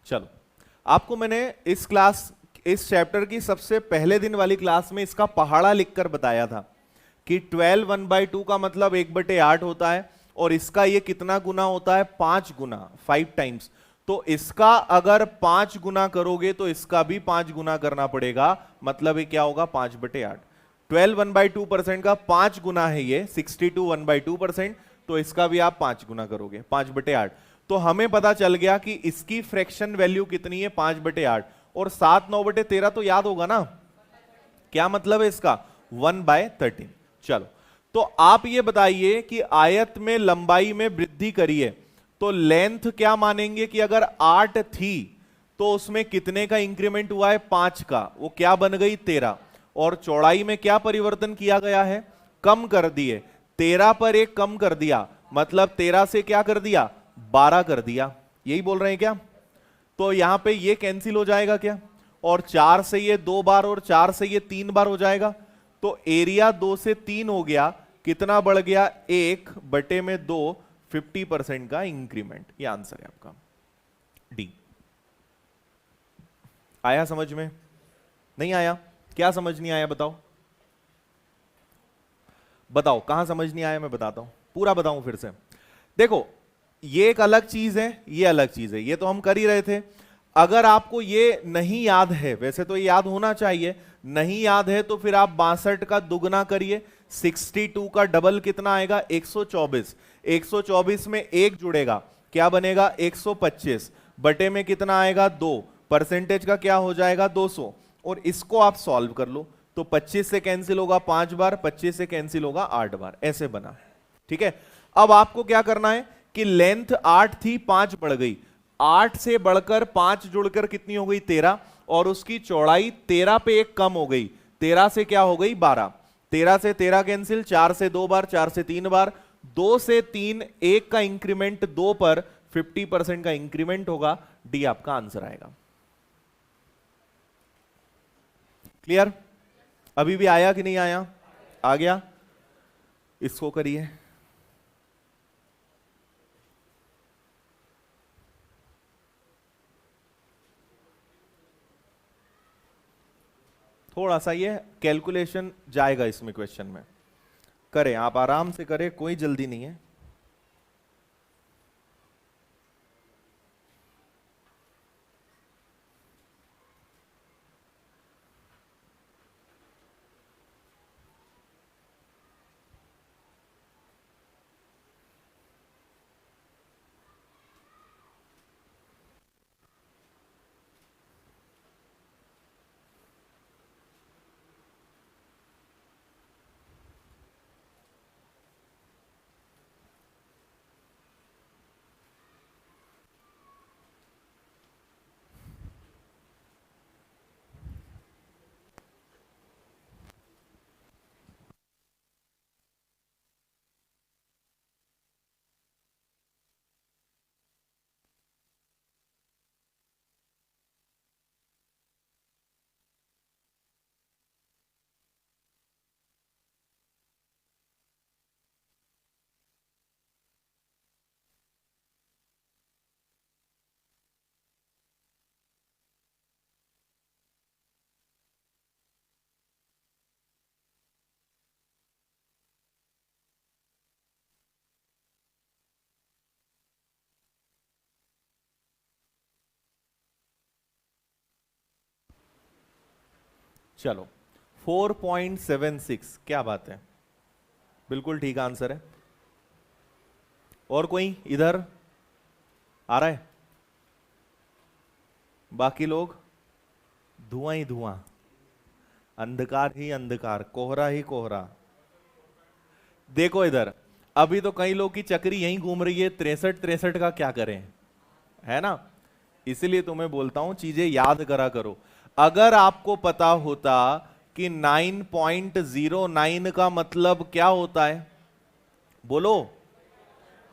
चलो, आपको मैंने इस चैप्टर की सबसे पहले दिन वाली क्लास में इसका पहाड़ा लिखकर बताया था कि 12 1/2 का मतलब 1/8 होता है, और इसका ये कितना गुना होता है, 5 गुना, 5 टाइम्स। तो इसका अगर 5 गुना करोगे तो इसका भी 5 गुना करना पड़ेगा, मतलब ये क्या होगा, 5/8। 12 1/2% का 5 गुना है ये 62 1/2%, तो इसका भी आप 5 गुना करोगे, 5/8। तो हमें पता चल गया कि इसकी फ्रैक्शन वैल्यू कितनी है, 5/8। और 7/9/13 तो याद होगा ना, क्या मतलब है इसका, 1/13। चलो, तो आप ये बताइए कि आयत में लंबाई में वृद्धि करिए, तो लेंथ क्या मानेंगे कि अगर 8 थी तो उसमें कितने का इंक्रीमेंट हुआ है, 5 का, वो क्या बन गई, 13। और चौड़ाई में क्या परिवर्तन किया गया है, कम कर दिए, 13 पर एक कम कर दिया, मतलब 13 से क्या कर दिया, 12 कर दिया। यही बोल रहे हैं क्या? तो यहां पे ये कैंसिल हो जाएगा क्या, और 4 से ये 2 बार और 4 से ये 3 बार हो जाएगा, तो एरिया 2 से 3 हो गया, कितना बढ़ गया, 1/2, 50% का इंक्रीमेंट। ये आंसर है आपका डी। आया समझ में? नहीं आया? क्या समझ नहीं आया बताओ, बताओ कहां समझ नहीं आया, मैं बताता हूं, पूरा बताऊं फिर से। देखो, ये एक अलग चीज है, ये अलग चीज है, ये तो हम कर ही रहे थे। अगर आपको ये नहीं याद है, वैसे तो ये याद होना चाहिए, नहीं याद है तो फिर आप 62 का दुगना करिए, 62 का डबल कितना आएगा, 124। 124 में एक जुड़ेगा, क्या बनेगा, 125, बटे में कितना आएगा, 2, परसेंटेज का क्या हो जाएगा, 200। और इसको आप सॉल्व कर लो, तो 25 से कैंसिल होगा 5 बार, 25 से कैंसिल होगा 8 बार, ऐसे बना। ठीक है, अब आपको क्या करना है कि लेंथ 8 थी, 5 बढ़ गई, 8 से बढ़कर 5 जुड़कर कितनी हो गई, 13, और उसकी चौड़ाई 13 पे एक कम हो गई, 13 से क्या हो गई, 12, 13 से 13 कैंसिल, 4 से 2 बार, 4 से 3 बार, 2 से 3, 1 का इंक्रीमेंट 2 पर 50% का इंक्रीमेंट होगा, डी आपका आंसर आएगा। क्लियर? अभी भी आया कि नहीं आया? आ गया? इसको करिए। थोड़ा सा ये कैलकुलेशन जाएगा इसमें क्वेश्चन में, करें आप आराम से करें, कोई जल्दी नहीं है। चलो 4.76, क्या बात है, बिल्कुल ठीक आंसर है। और कोई इधर आ रहा है? बाकी लोग धुआं ही धुआं, अंधकार ही अंधकार, कोहरा ही कोहरा। देखो इधर, अभी तो कई लोग की चक्री यहीं घूम रही है, 63 का क्या करें, है ना। इसलिए तुम्हें बोलता हूं चीजें याद करा करो। अगर आपको पता होता कि 9.09 का मतलब क्या होता है, बोलो,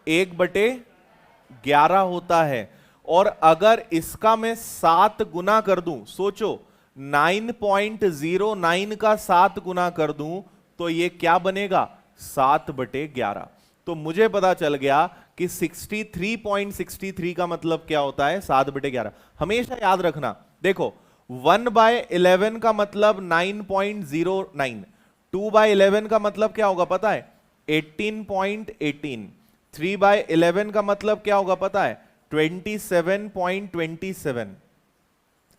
1/11 होता है। और अगर इसका मैं 7 गुना कर दूं, सोचो 9.09 का 7 गुना कर दूं तो ये क्या बनेगा, 7/11। तो मुझे पता चल गया कि 63.63 का मतलब क्या होता है, 7/11। हमेशा याद रखना, देखो 1/11 का मतलब 9.09, 2/11 का मतलब क्या होगा पता है, 18.18, 3/11 का मतलब क्या होगा पता है, 27.27।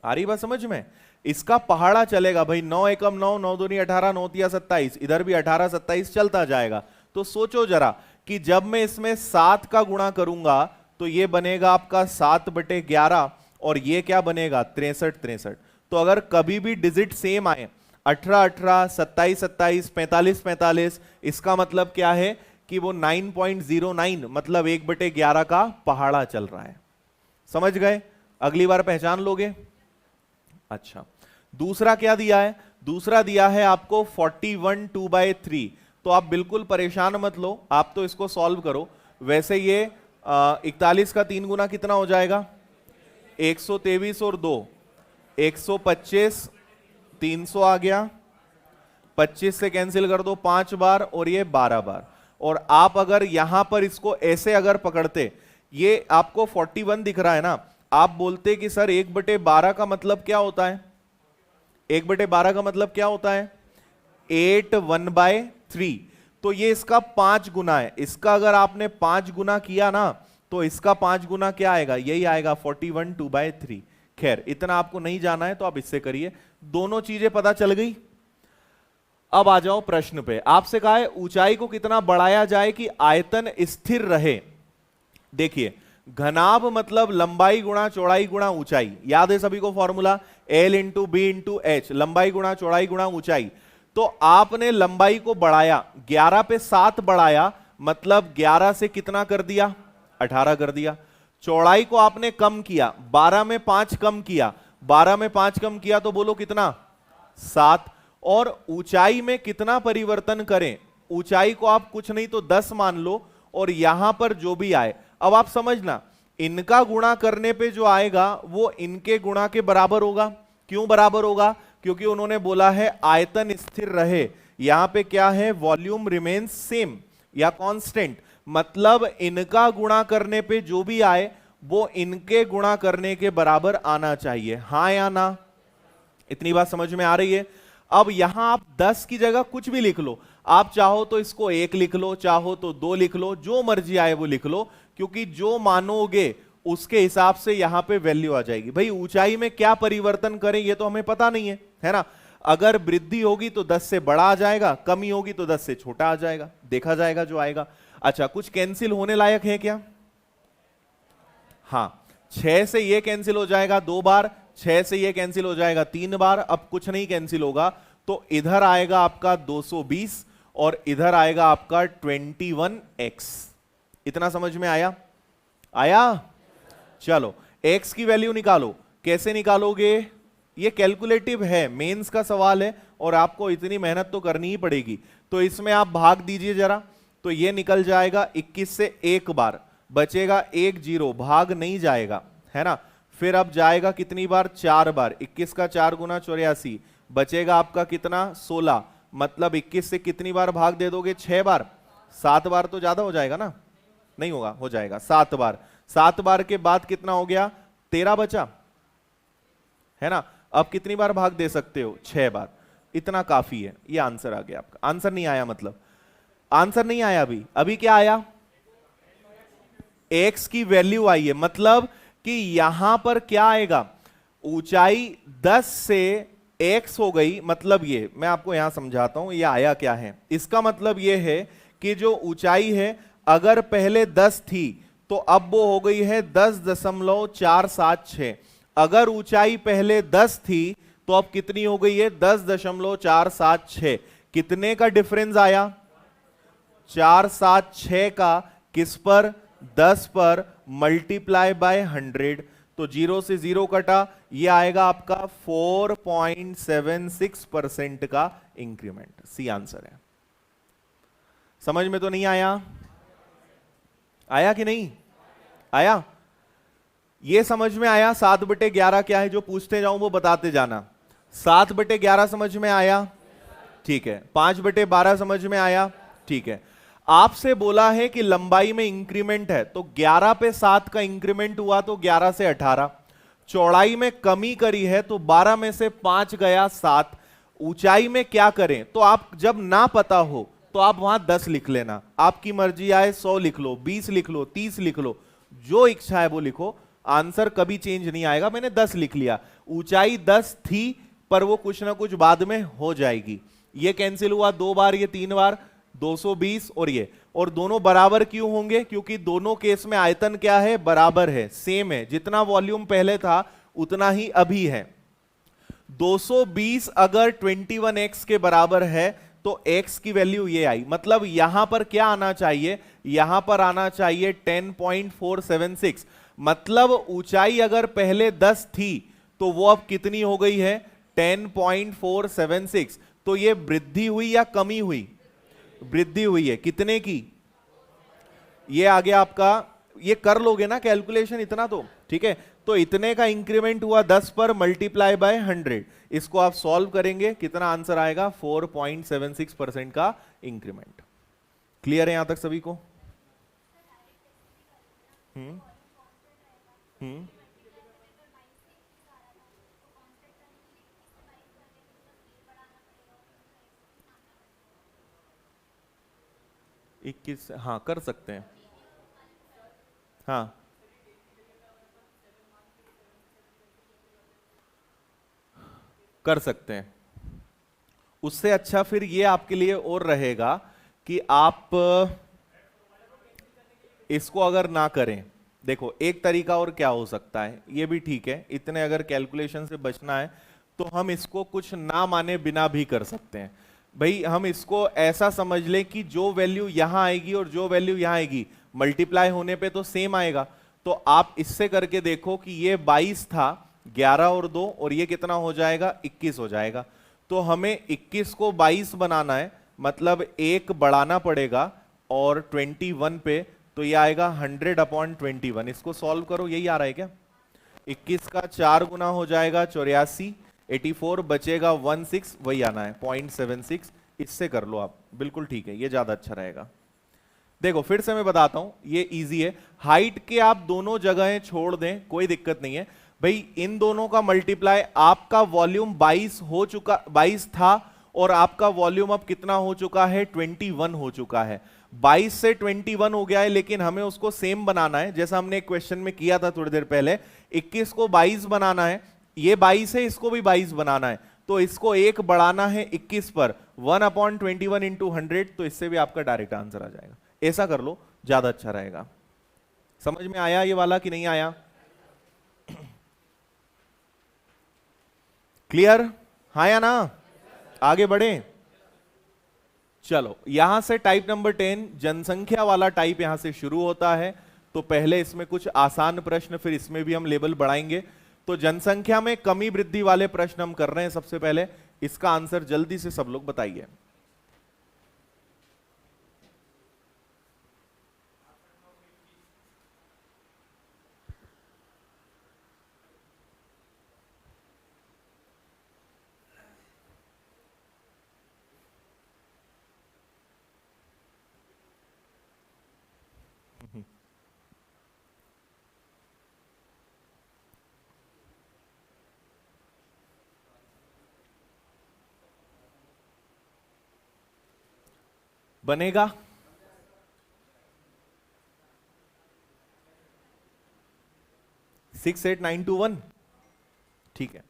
आ रही बात समझ में? इसका पहाड़ा चलेगा भाई, 9 एकम 9, 9 दूनी 18, 9 तिया 27, इधर भी 18 27 चलता जाएगा। तो सोचो जरा कि जब मैं इसमें 7 का गुणा करूंगा तो ये बनेगा आपका 7/11, और ये क्या बनेगा, 63। तो अगर कभी भी डिजिट सेम आए, 18 18, 27 27, 45 45, इसका मतलब क्या है कि वो 9.09 मतलब 1/11 का पहाड़ा चल रहा है। समझ गए? अगली बार पहचान लोगे। अच्छा, दूसरा क्या दिया है, दूसरा दिया है आपको 41 2/3। तो आप बिल्कुल परेशान मत लो, आप तो इसको सॉल्व करो। वैसे ये 41 का 3 गुना कितना हो जाएगा, 123 और 2 125, 300 आ गया, 25 से कैंसिल कर दो 5 बार, और ये 12 बार। और आप अगर यहां पर इसको ऐसे अगर पकड़ते, ये आपको 41 दिख रहा है ना, आप बोलते कि सर 1/12 का मतलब क्या होता है, 1/12 का मतलब क्या होता है, 8 1/3। तो ये इसका 5 गुना है, इसका अगर आपने 5 गुना किया ना तो इसका 5 गुना क्या आएगा, यही आएगा 41 2/3। खैर इतना आपको नहीं जाना है तो आप इससे करिए, दोनों चीजें पता चल गई। अब आ जाओ प्रश्न पे। आपसे कहा है ऊंचाई को कितना बढ़ाया जाए कि आयतन स्थिर रहे। देखिए, घनाभ मतलब लंबाई गुणा चौड़ाई गुणा ऊंचाई, याद है सभी को formula, L into B into H, लंबाई गुणा चौड़ाई गुणा ऊंचाई। तो आपने लंबाई को बढ़ाया, 11 पे 7 बढ़ाया, मतलब 11 से कितना कर दिया, 18 कर दिया। चौड़ाई को आपने कम किया, 12 में 5 कम किया, 12 में 5 कम किया तो बोलो कितना, 7। और ऊंचाई में कितना परिवर्तन करें, ऊंचाई को आप कुछ नहीं तो 10 मान लो, और यहां पर जो भी आए, अब आप समझना, इनका गुणा करने पे जो आएगा वो इनके गुणा के बराबर होगा। क्यों बराबर होगा, क्योंकि उन्होंने बोला है आयतन स्थिर रहे, यहां पे क्या है, वॉल्यूम रिमेन्स सेम या कांस्टेंट, मतलब इनका गुणा करने पे जो भी आए वो इनके गुणा करने के बराबर आना चाहिए, हां या ना। इतनी बात समझ में आ रही है? अब यहां आप 10 की जगह कुछ भी लिख लो, आप चाहो तो इसको 1 लिख लो, चाहो तो 2 लिख लो, जो मर्जी आए वो लिख लो, क्योंकि जो मानोगे उसके हिसाब से यहां पे वैल्यू आ जाएगी। भाई ऊंचाई में क्या परिवर्तन करें ये तो हमें पता नहीं है ना। अगर वृद्धि होगी तो 10 से बड़ा आ जाएगा, कमी होगी तो 10 से छोटा आ जाएगा, देखा जाएगा जो आएगा। अच्छा, कुछ कैंसिल होने लायक है क्या? हाँ, 6 से ये कैंसिल हो जाएगा 2 बार, 6 से ये कैंसिल हो जाएगा 3 बार, अब कुछ नहीं कैंसिल होगा, तो इधर आएगा आपका 220 और इधर आएगा आपका 21x। इतना समझ में आया? आया? चलो x की वैल्यू निकालो। कैसे निकालोगे? ये कैलकुलेटिव है, मेंस का सवाल है और आपको इतनी मेहनत तो करनी ही पड़ेगी। तो इसमें आप भाग दीजिए जरा, तो ये निकल जाएगा 21 से एक बार, बचेगा 1 0, भाग नहीं जाएगा, है ना। फिर अब जाएगा कितनी बार, 4 बार, 21 का 4 गुना 84, बचेगा आपका कितना, 16, मतलब 21 से कितनी बार भाग दे दोगे, 6 बार, 7 बार तो ज्यादा हो जाएगा ना, नहीं होगा, हो जाएगा 7 बार। 7 बार के बाद कितना हो गया, 13 बचा, है ना। अब कितनी बार भाग दे सकते हो, 6 बार, इतना काफी है। ये आंसर आ गया आपका। आंसर नहीं आया, मतलब आंसर नहीं आया अभी। अभी क्या आया, x की वैल्यू आई है, मतलब कि यहां पर क्या आएगा, ऊंचाई 10 से x हो गई, मतलब ये मैं आपको यहां समझाता हूं ये आया क्या है। इसका मतलब ये है कि जो ऊंचाई है अगर पहले 10 थी तो अब वो हो गई है 10.476। अगर ऊंचाई पहले 10 थी तो अब कितनी हो गई है 10.476। कितने का डिफरेंस आया 476 का, किस पर 10 पर, मल्टीप्लाई बाय 100। तो 0 से 0 कटा, ये आएगा आपका 4.76% का इंक्रीमेंट। सी आंसर है। समझ में तो नहीं आया? आया कि नहीं आया? ये समझ में आया 7/11 क्या है? जो पूछते जाऊं वो बताते जाना। 7/11 समझ में आया? ठीक है। 5/12 समझ में आया? ठीक है। आपसे बोला है कि लंबाई में इंक्रीमेंट है, तो 11 पे 7 का इंक्रीमेंट हुआ तो 11 से 18। चौड़ाई में कमी करी है तो 12 में से 5 गया 7। ऊंचाई में क्या करें? तो आप जब ना पता हो तो आप वहां 10 लिख लेना, आपकी मर्जी आए 100 लिख लो, 20 लिख लो, 30 लिख लो, जो इच्छा है वो लिखो, आंसर कभी चेंज नहीं आएगा। मैंने 10 लिख लिया, ऊंचाई 10 थी पर वो कुछ ना कुछ बाद में हो जाएगी। ये कैंसिल हुआ 2 बार, ये 3 बार, 220 और ये, और दोनों बराबर क्यों होंगे? क्योंकि दोनों केस में आयतन क्या है? बराबर है, सेम है। जितना वॉल्यूम पहले था उतना ही अभी है। 220 अगर 21x के बराबर है तो x की वैल्यू ये आई, मतलब यहां पर क्या आना चाहिए? यहां पर आना चाहिए 10.476। मतलब ऊंचाई अगर पहले 10 थी तो वो अब कितनी हो गई है? 10.476। तो ये वृद्धि हुई या कमी हुई? वृद्धि हुई है। कितने की? ये आ गया आपका, ये कर लोगे ना कैलकुलेशन इतना तो, ठीक है। तो इतने का इंक्रीमेंट हुआ 10 पर, मल्टीप्लाई बाय 100। इसको आप सॉल्व करेंगे, कितना आंसर आएगा? 4.76% का इंक्रीमेंट। क्लियर है यहां तक सभी को? हम्म हम्म 21, हाँ कर सकते हैं। हाँ कर सकते हैं। उससे अच्छा फिर ये आपके लिए और रहेगा कि आप इसको अगर ना करें। देखो एक तरीका और क्या हो सकता है, ये भी ठीक है, इतने अगर कैलकुलेशन से बचना है तो हम इसको कुछ ना माने बिना भी कर सकते हैं। भाई हम इसको ऐसा समझ लें कि जो वैल्यू यहां आएगी और जो वैल्यू यहां आएगी मल्टीप्लाई होने पे तो सेम आएगा। तो आप इससे करके देखो कि ये 22 था, 11 और 2, और ये कितना हो जाएगा? 21 हो जाएगा। तो हमें 21 को 22 बनाना है, मतलब एक बढ़ाना पड़ेगा, और 21 पे तो ये आएगा 100/21। इसको सॉल्व करो, यही आ रहा है क्या? 21 का 4 गुना हो जाएगा 84, 84 बचेगा 16, वही आना है 0.76। इससे कर लो आप, बिल्कुल ठीक है, ये ज्यादा अच्छा रहेगा। देखो फिर से मैं बताता हूं, ये इजी है। हाइट के आप दोनों जगहें छोड़ दें, कोई दिक्कत नहीं है भाई। इन दोनों का मल्टीप्लाई, आपका वॉल्यूम 22 हो चुका, 22 था, और आपका वॉल्यूम अब कितना हो चुका है? 21 हो चुका है। 22 से 21 हो गया है, लेकिन हमें उसको सेम बनाना है जैसा हमने एक क्वेश्चन में किया था थोड़ी देर पहले। 21 को 22 बनाना है, ये 22 है, इसको भी 22 बनाना है, तो इसको एक बढ़ाना है 21 पर, 1/21 इंटू 100। तो इससे भी आपका डायरेक्ट आंसर आ जाएगा। ऐसा कर लो, ज्यादा अच्छा रहेगा। समझ में आया ये वाला कि नहीं आया? क्लियर? हाँ या ना? आगे बढ़े? चलो यहां से टाइप नंबर 10, जनसंख्या वाला टाइप यहां से शुरू होता है। तो पहले इसमें कुछ आसान प्रश्न, फिर इसमें भी हम लेवल बढ़ाएंगे। तो जनसंख्या में कमी वृद्धि वाले प्रश्न हम कर रहे हैं। सबसे पहले इसका आंसर जल्दी से सब लोग बताइए। बनेगा? Six eight nine two one, ठीक है।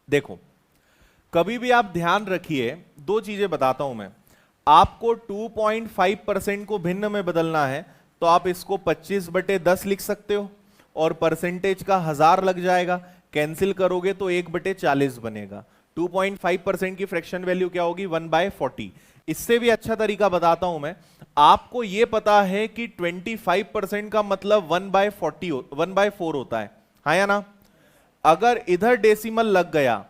देखो, कभी भी आप ध्यान रखिए, दो चीजें बताता हूं मैं। आपको 2.5% को भिन्न में बदलना है तो आप इसको 25/10 लिख सकते हो और परसेंटेज का 1000 लग जाएगा। कैंसिल करोगे तो 1/40 बनेगा। 2.5% की फ्रैक्शन वैल्यू क्या होगी? 1/40। इससे भी अच्छा तरीका बताता हूं मैं। आपको यह पता है कि 25% का मतलब 1/4 होता है, हाँ या ना? अगर इधर डेसिमल लग गया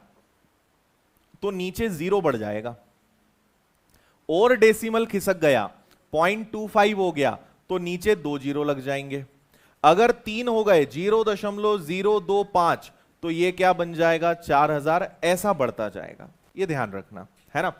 तो नीचे 0 बढ़ जाएगा, और डेसिमल खिसक गया 0.25 हो गया तो नीचे 2 0 लग जाएंगे। अगर 3 हो गए 0.025 तो ये क्या बन जाएगा? 4000। ऐसा बढ़ता जाएगा, ये ध्यान रखना है ना।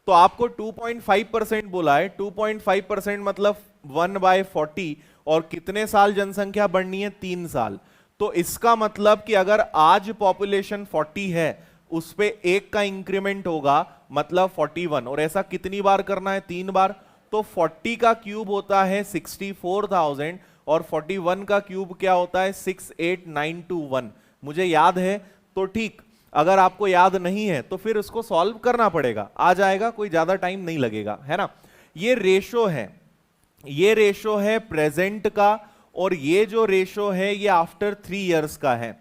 तो आपको 2.5% बोला है, 2.5% मतलब 1/40, और कितने साल जनसंख्या बढ़नी है? 3 साल। तो इसका मतलब कि अगर आज पॉपुलेशन 40 है, उस पे 1 का इंक्रीमेंट होगा, मतलब 41। और ऐसा कितनी बार करना है? 3 बार। तो 40 का क्यूब होता है 64,000 और 41 का क्यूब क्या होता है? 68921। मुझे याद है तो ठीक, अगर आपको याद नहीं है तो फिर उसको सॉल्व करना पड़ेगा, आ जाएगा, कोई ज्यादा टाइम नहीं लगेगा, है ना। ये रेशो है, ये रेशो है प्रेजेंट का, और ये जो रेशो है ये आफ्टर 3 इयर्स का है।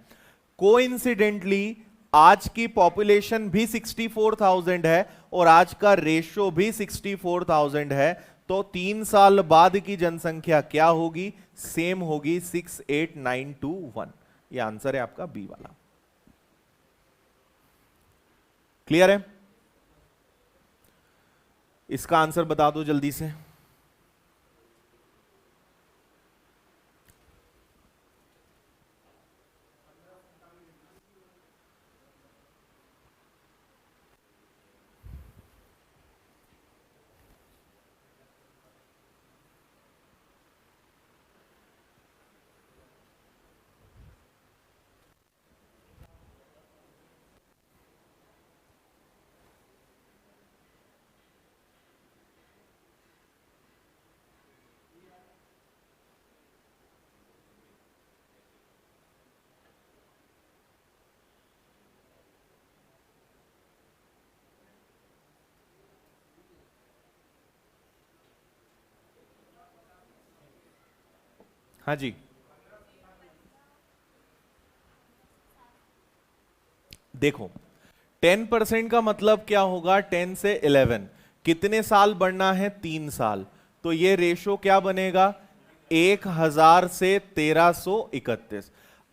कोइंसिडेंटली आज की पॉपुलेशन भी 64,000 है और आज का रेशो भी 64,000 है। तो 3 साल बाद की जनसंख्या क्या होगी? सेम होगी, 68921। ये आंसर है आपका बी वाला। क्लियर है? इसका आंसर बता दो जल्दी से। हाँ जी, देखो 10% का मतलब क्या होगा? 10 से 11। कितने साल बढ़ना है? 3 साल। तो ये रेशो क्या बनेगा? 1000 से 1331।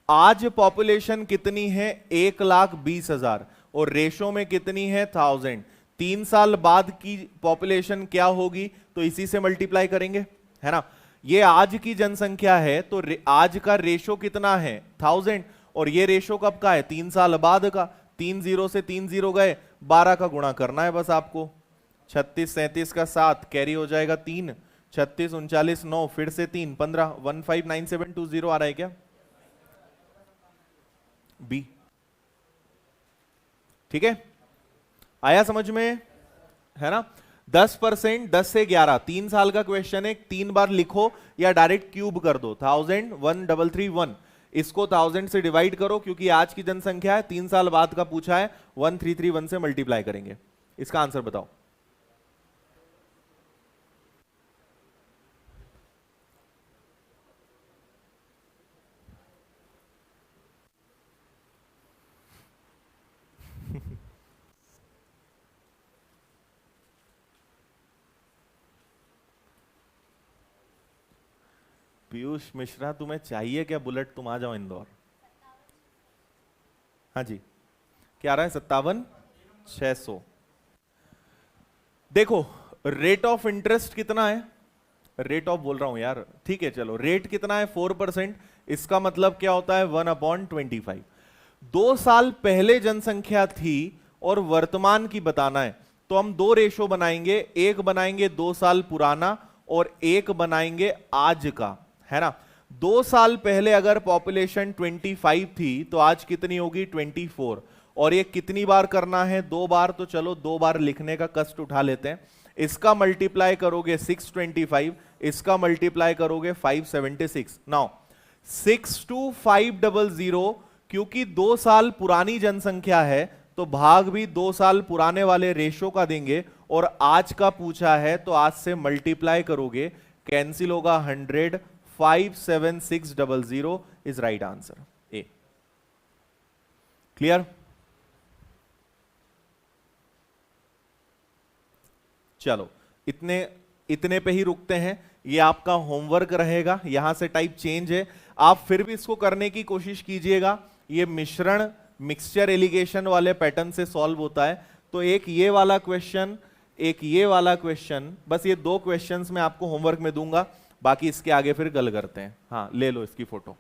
आज पॉपुलेशन कितनी है? 1,20,000, और रेशो में कितनी है? 1000। 3 साल बाद की पॉपुलेशन क्या होगी? तो इसी से मल्टीप्लाई करेंगे, है ना। ये आज की जनसंख्या है, तो आज का रेशो कितना है? 1000। और ये रेशो कब का है? 3 साल बाद का। 3 0 से 3 0 गए, 12 का गुणा करना है बस आपको। 36 37 का 7 कैरी हो जाएगा 3, 36 39 9 फिर से 3 15, 159720 आ रहा है क्या? बी। ठीक है, आया समझ में, है ना। 10%, 10 से 11, 3 साल का क्वेश्चन है, 3 बार लिखो या डायरेक्ट क्यूब कर दो। 1000 1331, इसको 1000 से डिवाइड करो क्योंकि आज की जनसंख्या है, 3 साल बाद का पूछा है, 1331 से मल्टीप्लाई करेंगे। इसका आंसर बताओ। पीयूष मिश्रा, तुम्हें चाहिए क्या बुलेट? तुम आ जाओ इंदौर। हाँ जी, क्या आ रहा है? 57,600। देखो, रेट ऑफ इंटरेस्ट कितना है? रेट ऑफ बोल रहा हूं यार, ठीक है चलो, रेट कितना है? 4%। इसका मतलब क्या होता है? 1/25। 2 साल पहले जनसंख्या थी और वर्तमान की बताना है, तो हम 2 रेशो बनाएंगे। एक बनाएंगे 2 साल पुराना और एक बनाएंगे आज का, है ना। 2 साल पहले अगर पॉपुलेशन 25 थी तो आज कितनी होगी? 24। और ये कितनी बार करना है? 2 बार। तो चलो 2 बार लिखने का कष्ट उठा लेते हैं। इसका मल्टीप्लाई करोगे 625, इसका मल्टीप्लाई करोगे 576। नाउ 62500, क्योंकि 2 साल पुरानी जनसंख्या है तो भाग भी 2 साल पुराने वाले रेशो का देंगे, और आज का पूछा है तो आज से मल्टीप्लाई करोगे, कैंसिल होगा 100, 57600 is right answer A. Clear? चलो इतने पे ही रुकते हैं। ये आपका होमवर्क रहेगा, यहां से टाइप चेंज है, आप फिर भी इसको करने की कोशिश कीजिएगा। ये मिश्रण मिक्सचर एलिगेशन वाले पैटर्न से सॉल्व होता है। तो एक ये वाला क्वेश्चन, एक ये वाला क्वेश्चन, बस ये 2 क्वेश्चंस मैं आपको होमवर्क में दूंगा, बाकी इसके आगे फिर गल करते हैं। हाँ, ले लो इसकी फोटो।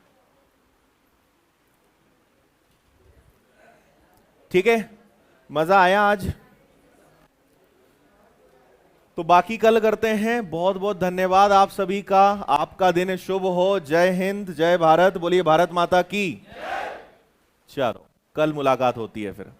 ठीक है, मजा आया आज? तो बाकी कल करते हैं। बहुत बहुत धन्यवाद आप सभी का, आपका दिन शुभ हो। जय हिंद, जय भारत, बोलिए भारत माता की। चलो कल मुलाकात होती है फिर।